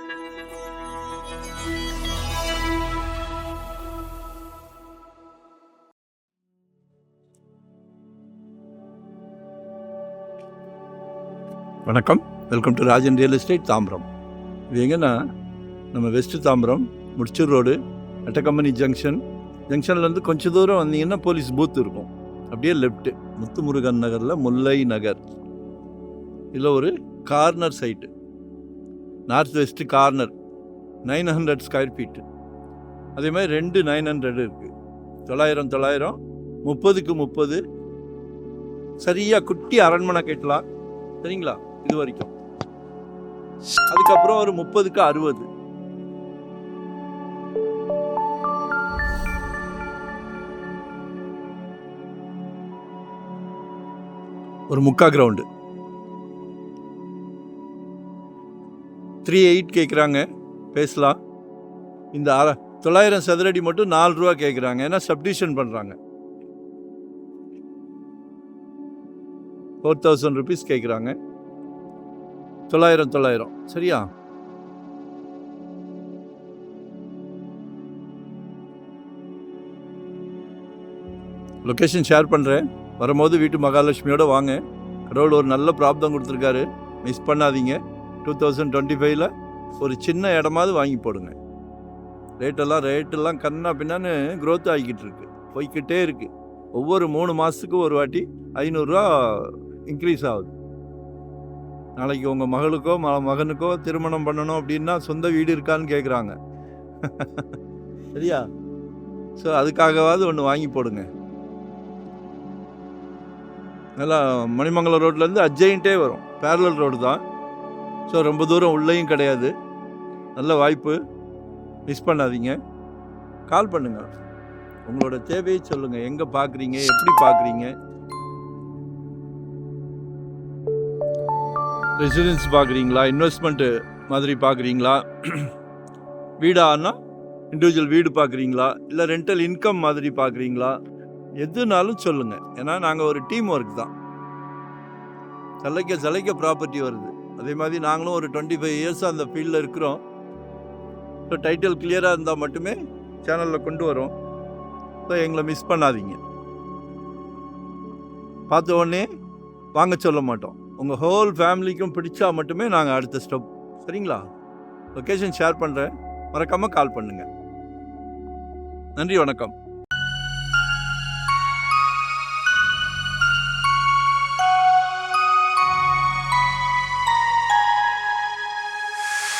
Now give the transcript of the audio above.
வணக்கம், welcome to Rajan real estate Tambaram. இது எங்கன்னா நம்ம வெஸ்ட் தாம்பரம் முடிச்சூர் ரோடு அட்டக்கம்பெனி ஜங்ஷன்லேருந்து கொஞ்சம் தூரம் வந்தீங்கன்னா போலீஸ் பூத் இருக்கும். அப்படியே லெஃப்ட்டு முத்துமுருகன் நகரில் முல்லை நகர். இதில் ஒரு corner site, north west corner, 900 square feet. அதே மாதிரி 2 900 இருக்குது. 900 30க்கு 30 சரியாக குட்டி அரண்மனை கட்டலாம். சரிங்களா? இது வரைக்கும். அதுக்கப்புறம் ஒரு 30க்கு 60. ஒரு முக்கா கிரவுண்டு 3.8 கேட்குறாங்க. பேசலாம். இந்த 900 சதுரடி மட்டும் 4 ரூபா கேட்குறாங்க. ஏன்னா சப்டிஷன் பண்ணுறாங்க. 4000 ருபீஸ் கேட்குறாங்க. 900 சரியா? லொக்கேஷன் ஷேர் பண்ணுறேன். வரும்போது வீட்டு மகாலட்சுமியோடு வாங்க. கடவுள் ஒரு நல்ல பிராப்தம் கொடுத்துருக்காரு, மிஸ் பண்ணாதீங்க. 2025 ஒரு சின்ன இடமாவது வாங்கி போடுங்க. ரேட்டெல்லாம் கண்ணா பின்னான்னு க்ரோத் ஆகிக்கிட்டு இருக்கு, போய்கிட்டே இருக்குது. ஒவ்வொரு 3 மாதத்துக்கு ஒரு வாட்டி 500 ரூபா இன்க்ரீஸ் ஆகுது. நாளைக்கு உங்கள் மகளுக்கோ மகனுக்கோ திருமணம் பண்ணணும் அப்படின்னா சொந்த வீடு இருக்கான்னு கேட்குறாங்க. சரியா? ஸோ அதுக்காகவாவது ஒன்று வாங்கி போடுங்க. நல்லா மணிமங்கலம் ரோட்லேருந்து அட்ஜெயின்ட்டே வரும். பேரலல் ரோடு தான். ஸோ ரொம்ப தூரம் உள்ளேயும் கிடையாது. நல்ல வாய்ப்பு, மிஸ் பண்ணாதீங்க. கால் பண்ணுங்கள். உங்களோட தேவையை சொல்லுங்கள். எங்கே பார்க்குறீங்க, எப்படி பார்க்குறீங்க? ரெசிடென்ஸ் பார்க்குறீங்களா, இன்வெஸ்ட்மெண்ட்டு மாதிரி பார்க்குறீங்களா, வீடானா இண்டிவிஜுவல் வீடு பார்க்குறீங்களா, இல்லை ரெண்டல் இன்கம் மாதிரி பார்க்குறீங்களா? எதுனாலும் சொல்லுங்கள். ஏன்னா நாங்கள் ஒரு டீம் ஒர்க் தான். சலைக்க ப்ராப்பர்ட்டி வருது. அதே மாதிரி நாங்களும் ஒரு 25 இயர்ஸாக அந்த ஃபீல்டில் இருக்கிறோம். ஸோ டைட்டில் கிளியராக இருந்தால் மட்டுமே சேனலில் கொண்டு வரோம். ஸோ எங்களை மிஸ் பண்ணாதீங்க. பார்த்த உடனே வாங்க சொல்ல மாட்டோம். உங்கள் ஹோல் ஃபேமிலிக்கும் பிடிச்சா மட்டுமே நாங்கள் அடுத்த ஸ்டெப். சரிங்களா? லொக்கேஷன் ஷேர் பண்ணுறேன், மறக்காமல் கால் பண்ணுங்கள். நன்றி, வணக்கம்.